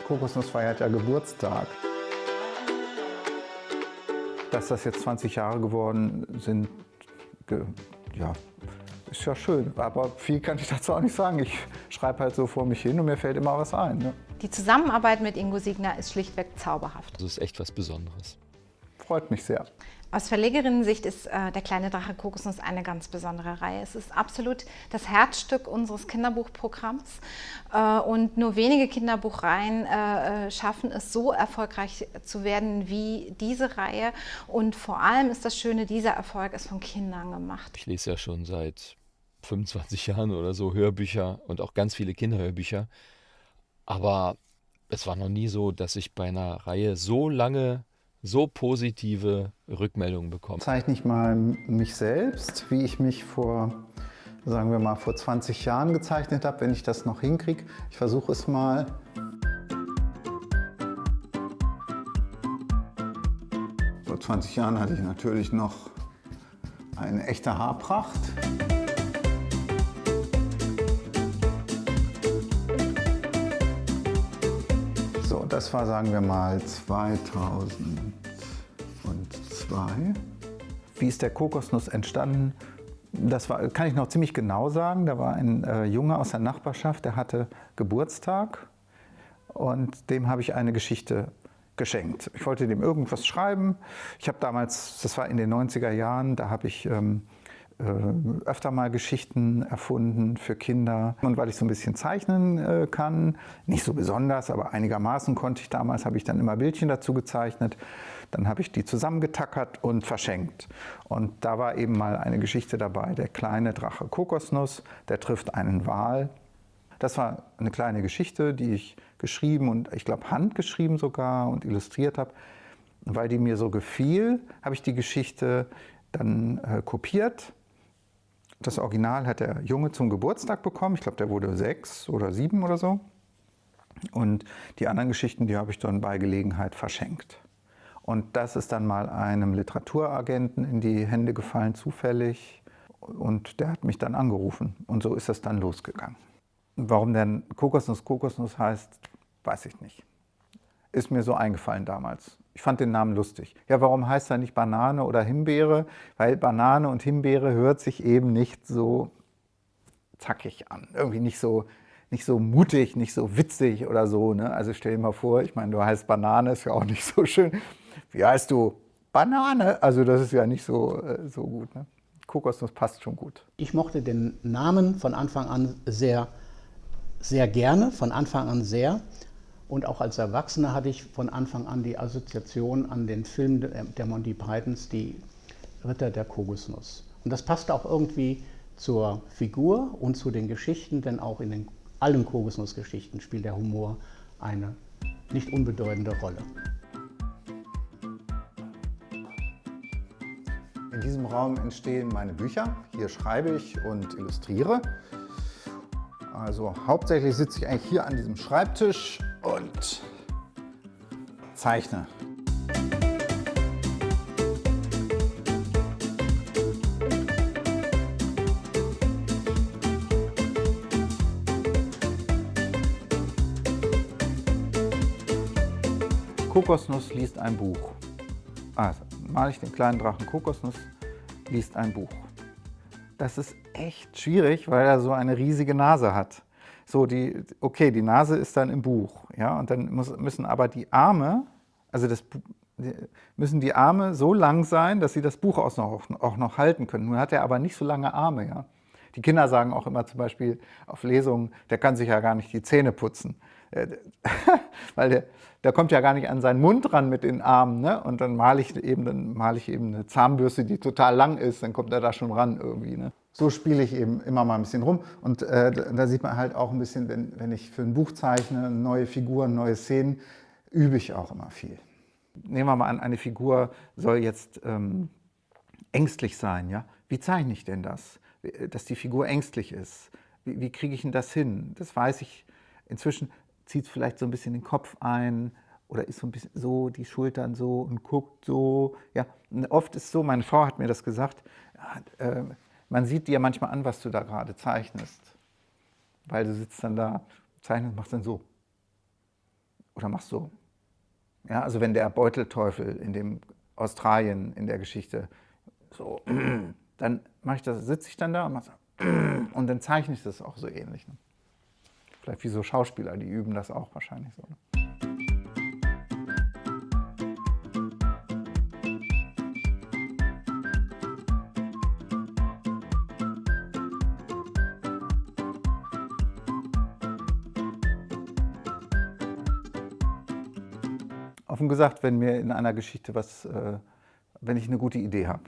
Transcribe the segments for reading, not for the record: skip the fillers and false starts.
Kokosnuss feiert ja Geburtstag. Dass das jetzt 20 Jahre geworden sind, ja, ist ja schön. Aber viel kann ich dazu auch nicht sagen. Ich schreibe halt so vor mich hin und mir fällt immer was ein. Ne? Die Zusammenarbeit mit Ingo Siegner ist schlichtweg zauberhaft. Das ist echt was Besonderes. Freut mich sehr. Aus Verlegerinnensicht ist Der kleine Drache Kokosnuss eine ganz besondere Reihe. Es ist absolut das Herzstück unseres Kinderbuchprogramms. Und nur wenige Kinderbuchreihen schaffen es, so erfolgreich zu werden wie diese Reihe. Und vor allem ist das Schöne, dieser Erfolg ist von Kindern gemacht. Ich lese ja schon seit 25 Jahren oder so Hörbücher und auch ganz viele Kinderhörbücher. Aber es war noch nie so, dass ich bei einer Reihe so lange so positive Rückmeldungen bekommen. Zeichne ich mal mich selbst, wie ich mich sagen wir mal, vor 20 Jahren gezeichnet habe, wenn ich das noch hinkriege. Ich versuche es mal. Vor 20 Jahren hatte ich natürlich noch eine echte Haarpracht. So, das war, sagen wir mal, 2002. Wie ist der Kokosnuss entstanden? Das kann ich noch ziemlich genau sagen. Da war ein Junge aus der Nachbarschaft, der hatte Geburtstag und dem habe ich eine Geschichte geschenkt. Ich wollte dem irgendwas schreiben. Ich habe damals, das war in den 90er Jahren, da habe ich öfter mal Geschichten erfunden für Kinder. Und weil ich so ein bisschen zeichnen kann, nicht so besonders, aber einigermaßen konnte ich damals, habe ich dann immer Bildchen dazu gezeichnet. Dann habe ich die zusammengetackert und verschenkt. Und da war eben mal eine Geschichte dabei, der kleine Drache Kokosnuss, der trifft einen Wal. Das war eine kleine Geschichte, die ich geschrieben und ich glaube handgeschrieben sogar und illustriert habe. Weil die mir so gefiel, habe ich die Geschichte dann kopiert. Das Original hat der Junge zum Geburtstag bekommen. Ich glaube, der wurde 6 oder 7 oder so. Und die anderen Geschichten, die habe ich dann bei Gelegenheit verschenkt. Und das ist dann mal einem Literaturagenten in die Hände gefallen, zufällig. Und der hat mich dann angerufen. Und so ist das dann losgegangen. Warum denn Kokosnuss heißt, weiß ich nicht. Ist mir so eingefallen damals. Ich fand den Namen lustig. Ja, warum heißt er nicht Banane oder Himbeere? Weil Banane und Himbeere hört sich eben nicht so zackig an. Irgendwie nicht so mutig, nicht so witzig oder so. Ne? Also stell dir mal vor, ich meine, du heißt Banane, ist ja auch nicht so schön. Wie heißt du? Banane. Also das ist ja nicht so gut. Ne? Kokosnuss passt schon gut. Ich mochte den Namen von Anfang an sehr, sehr gerne, von Anfang an sehr. Und auch als Erwachsener hatte ich von Anfang an die Assoziation an den Film der Monty Pythons, die Ritter der Kokosnuss. Und das passte auch irgendwie zur Figur und zu den Geschichten, denn auch in allen Kokosnussgeschichten spielt der Humor eine nicht unbedeutende Rolle. In diesem Raum entstehen meine Bücher. Hier schreibe ich und illustriere. Also hauptsächlich sitze ich eigentlich hier an diesem Schreibtisch und zeichne. Kokosnuss liest ein Buch. Also male ich den kleinen Drachen Kokosnuss, liest ein Buch. Das ist echt schwierig, weil er so eine riesige Nase hat. So, die Nase ist dann im Buch, ja, und dann müssen aber die Arme, müssen die Arme so lang sein, dass sie das Buch auch noch halten können. Nun hat er aber nicht so lange Arme, ja. Die Kinder sagen auch immer zum Beispiel auf Lesungen, der kann sich ja gar nicht die Zähne putzen. Weil der kommt ja gar nicht an seinen Mund ran mit den Armen, ne? Und dann male ich eben eine Zahnbürste, die total lang ist, dann kommt er da schon ran irgendwie, ne? So spiele ich eben immer mal ein bisschen rum und da sieht man halt auch ein bisschen, wenn ich für ein Buch zeichne, neue Figuren, neue Szenen, übe ich auch immer viel. Nehmen wir mal an, eine Figur soll jetzt ängstlich sein, ja? Wie zeichne ich denn das? Dass die Figur ängstlich ist. Wie kriege ich denn das hin? Das weiß ich inzwischen. Zieht vielleicht so ein bisschen den Kopf ein oder ist so ein bisschen so, die Schultern so und guckt so. Ja, und oft ist so, meine Frau hat mir das gesagt, man sieht dir manchmal an, was du da gerade zeichnest. Weil du sitzt dann da, zeichnest, machst dann so. oder mach so. Ja, also wenn der Beutelteufel in dem Australien in der Geschichte so, dann mache ich das, sitze ich dann da und mache so, und dann zeichne ich das auch so ähnlich. Ne? Vielleicht wie so Schauspieler, die üben das auch wahrscheinlich so. Ne? Offen gesagt, wenn mir in einer Geschichte wenn ich eine gute Idee habe.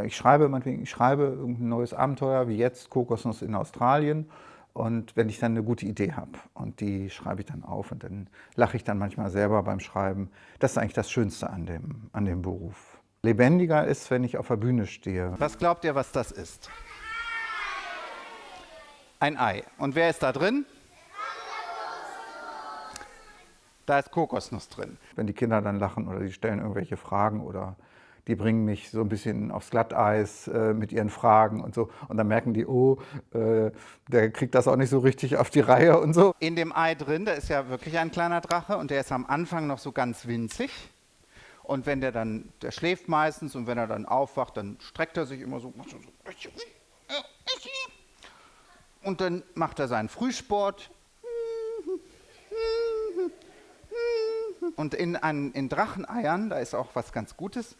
Ich schreibe irgendein neues Abenteuer, wie jetzt Kokosnuss in Australien. Und wenn ich dann eine gute Idee habe und die schreibe ich dann auf und dann lache ich dann manchmal selber beim Schreiben. Das ist eigentlich das Schönste an dem Beruf. Lebendiger ist, wenn ich auf der Bühne stehe. Was glaubt ihr, was das ist? Ein Ei. Und wer ist da drin? Da ist Kokosnuss drin. Wenn die Kinder dann lachen oder die stellen irgendwelche Fragen oder die bringen mich so ein bisschen aufs Glatteis mit ihren Fragen und so. Und dann merken die, der kriegt das auch nicht so richtig auf die Reihe und so. In dem Ei drin, da ist ja wirklich ein kleiner Drache und der ist am Anfang noch so ganz winzig. Und wenn der schläft meistens und wenn er dann aufwacht, dann streckt er sich immer so. Und dann macht er seinen Frühsport. Und in Dracheneiern, da ist auch was ganz Gutes,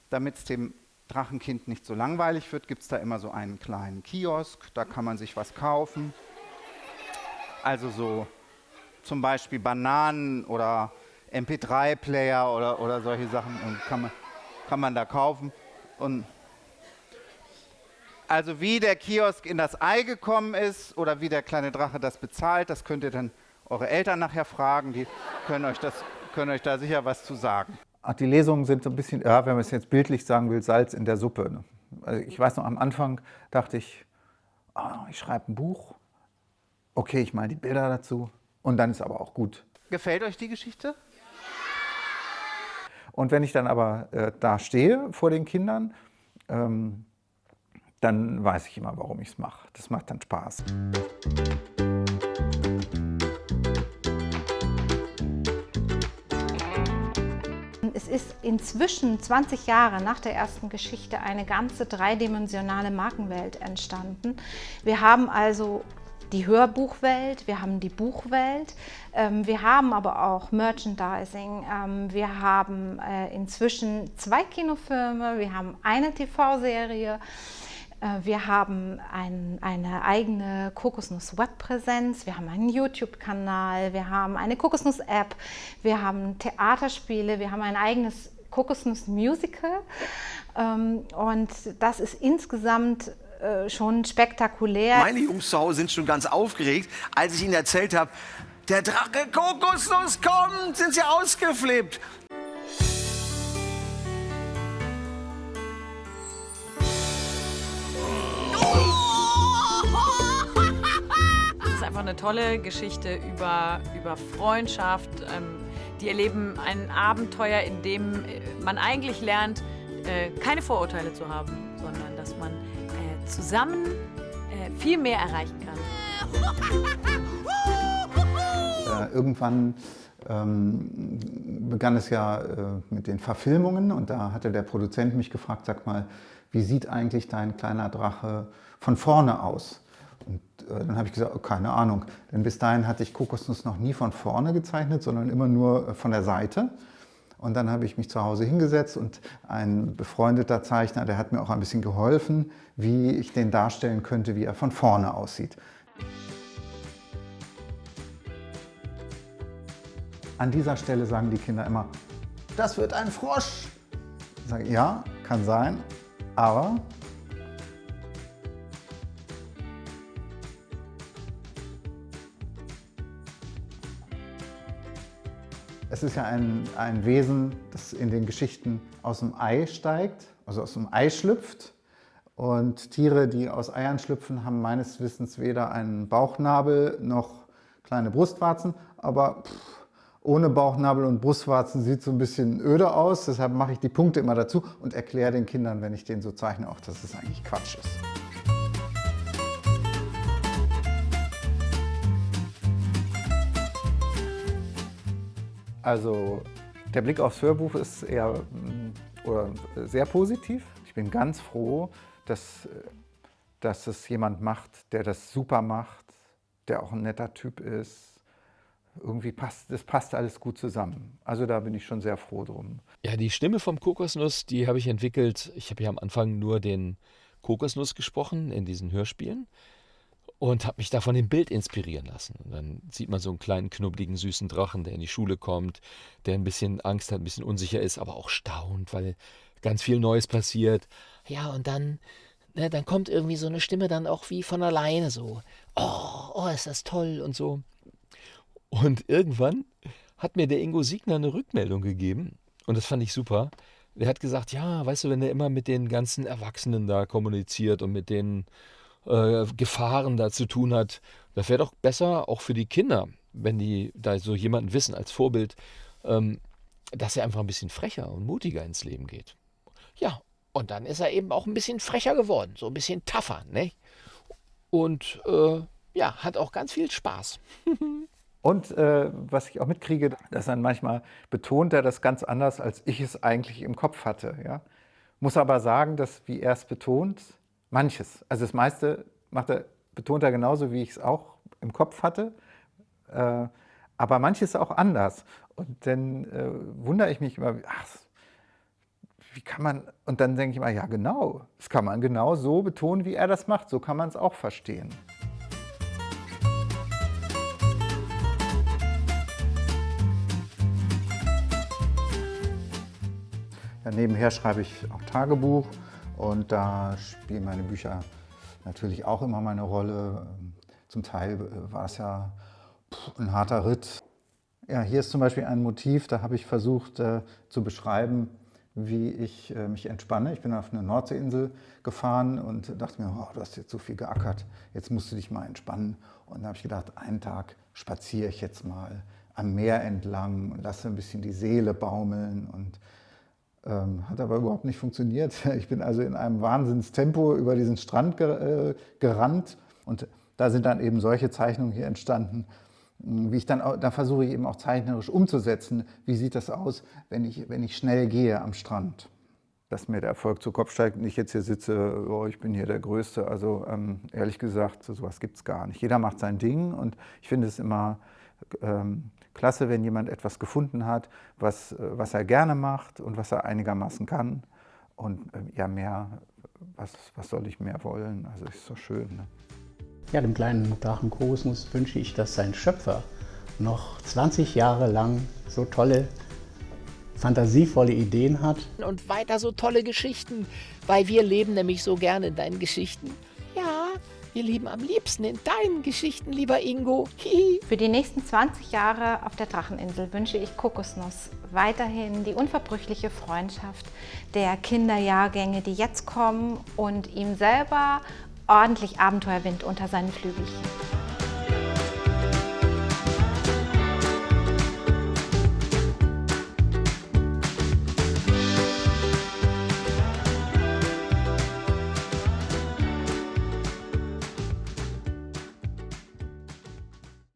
damit es dem Drachenkind nicht so langweilig wird, gibt es da immer so einen kleinen Kiosk, da kann man sich was kaufen. Also so zum Beispiel Bananen oder MP3-Player oder solche Sachen kann man da kaufen. Und also wie der Kiosk in das Ei gekommen ist oder wie der kleine Drache das bezahlt, das könnt ihr dann eure Eltern nachher fragen, die können euch da sicher was zu sagen. Die Lesungen sind so ein bisschen, ja, wenn man es jetzt bildlich sagen will, Salz in der Suppe. Ne? Also ich weiß noch, am Anfang dachte ich, ich schreibe ein Buch, okay, ich male die Bilder dazu und dann ist aber auch gut. Gefällt euch die Geschichte? Und wenn ich dann aber da stehe vor den Kindern, dann weiß ich immer, warum ich es mache. Das macht dann Spaß. Es ist inzwischen 20 Jahre nach der ersten Geschichte eine ganze dreidimensionale Markenwelt entstanden. Wir haben also die Hörbuchwelt, wir haben die Buchwelt, wir haben aber auch Merchandising, wir haben inzwischen 2 Kinofilme, wir haben eine TV-Serie, wir haben eine eigene Kokosnuss-Webpräsenz, wir haben einen YouTube-Kanal, wir haben eine Kokosnuss-App, wir haben Theaterspiele, wir haben ein eigenes Kokosnuss-Musical und das ist insgesamt schon spektakulär. Meine Jungs zu Hause sind schon ganz aufgeregt, als ich ihnen erzählt habe, der Drache Kokosnuss kommt, sind sie ausgeflippt. Es ist einfach eine tolle Geschichte über Freundschaft. Die erleben ein Abenteuer, in dem man eigentlich lernt, keine Vorurteile zu haben, sondern dass man zusammen viel mehr erreichen kann. Irgendwann begann es ja mit den Verfilmungen und da hatte der Produzent mich gefragt, sag mal, wie sieht eigentlich dein kleiner Drache von vorne aus? Und dann habe ich gesagt, oh, keine Ahnung, denn bis dahin hatte ich Kokosnuss noch nie von vorne gezeichnet, sondern immer nur von der Seite. Und dann habe ich mich zu Hause hingesetzt und ein befreundeter Zeichner, der hat mir auch ein bisschen geholfen, wie ich den darstellen könnte, wie er von vorne aussieht. An dieser Stelle sagen die Kinder immer, das wird ein Frosch. Ich sage, ja, kann sein, aber es ist ja ein Wesen, das in den Geschichten aus dem Ei steigt, also aus dem Ei schlüpft. Und Tiere, die aus Eiern schlüpfen, haben meines Wissens weder einen Bauchnabel noch kleine Brustwarzen. Aber ohne Bauchnabel und Brustwarzen sieht so ein bisschen öde aus. Deshalb mache ich die Punkte immer dazu und erkläre den Kindern, wenn ich den so zeichne, auch, dass es eigentlich Quatsch ist. Also der Blick aufs Hörbuch ist eher oder sehr positiv. Ich bin ganz froh, dass es jemand macht, der das super macht, der auch ein netter Typ ist. Irgendwie passt alles gut zusammen. Also da bin ich schon sehr froh drum. Ja, die Stimme vom Kokosnuss, die habe ich entwickelt. Ich habe ja am Anfang nur den Kokosnuss gesprochen in diesen Hörspielen und habe mich da von dem Bild inspirieren lassen. Und dann sieht man so einen kleinen, knubbeligen, süßen Drachen, der in die Schule kommt, der ein bisschen Angst hat, ein bisschen unsicher ist, aber auch staunt, weil ganz viel Neues passiert. Ja, und dann kommt irgendwie so eine Stimme dann auch wie von alleine so. Oh, ist das toll und so. Und irgendwann hat mir der Ingo Siegner eine Rückmeldung gegeben und das fand ich super. Der hat gesagt, ja, weißt du, wenn er immer mit den ganzen Erwachsenen da kommuniziert und mit den Gefahren da zu tun hat, das wäre doch besser auch für die Kinder, wenn die da so jemanden wissen als Vorbild, dass er einfach ein bisschen frecher und mutiger ins Leben geht. Ja, und dann ist er eben auch ein bisschen frecher geworden, so ein bisschen tougher, ne? Und hat auch ganz viel Spaß. Und was ich auch mitkriege, dass dann manchmal betont er das ganz anders, als ich es eigentlich im Kopf hatte. Ja? Muss aber sagen, dass wie er es betont, manches, also das meiste betont er genauso, wie ich es auch im Kopf hatte, aber manches auch anders. Und dann wundere ich mich immer, wie kann man, und dann denke ich immer, ja genau, das kann man genau so betonen, wie er das macht, so kann man es auch verstehen. Ja, nebenher schreibe ich auch Tagebuch und da spielen meine Bücher natürlich auch immer meine Rolle. Zum Teil war es ja ein harter Ritt. Ja, hier ist zum Beispiel ein Motiv, da habe ich versucht zu beschreiben, wie ich mich entspanne. Ich bin auf eine Nordseeinsel gefahren und dachte mir, oh, du hast jetzt so viel geackert, jetzt musst du dich mal entspannen. Und da habe ich gedacht, einen Tag spaziere ich jetzt mal am Meer entlang und lasse ein bisschen die Seele baumeln und hat aber überhaupt nicht funktioniert. Ich bin also in einem Wahnsinnstempo über diesen Strand gerannt und da sind dann eben solche Zeichnungen hier entstanden, wie ich da versuche ich eben auch zeichnerisch umzusetzen. Wie sieht das aus, wenn ich schnell gehe am Strand? Dass mir der Erfolg zu Kopf steigt und ich jetzt hier sitze, oh, ich bin hier der Größte. Also ehrlich gesagt, sowas gibt es gar nicht. Jeder macht sein Ding und ich finde es immer klasse, wenn jemand etwas gefunden hat, was er gerne macht und was er einigermaßen kann. Und ja, mehr, was soll ich mehr wollen? Also ist so schön. Ne? Ja, dem kleinen Drachen Kokosnuss wünsche ich, dass sein Schöpfer noch 20 Jahre lang so tolle, fantasievolle Ideen hat. Und weiter so tolle Geschichten, weil wir leben nämlich so gerne in deinen Geschichten. Ja, wir leben am liebsten in deinen Geschichten, lieber Ingo. Für die nächsten 20 Jahre auf der Dracheninsel wünsche ich Kokosnuss weiterhin die unverbrüchliche Freundschaft der Kinderjahrgänge, die jetzt kommen und ihm selber ordentlich Abenteuerwind unter seinen Flügelchen.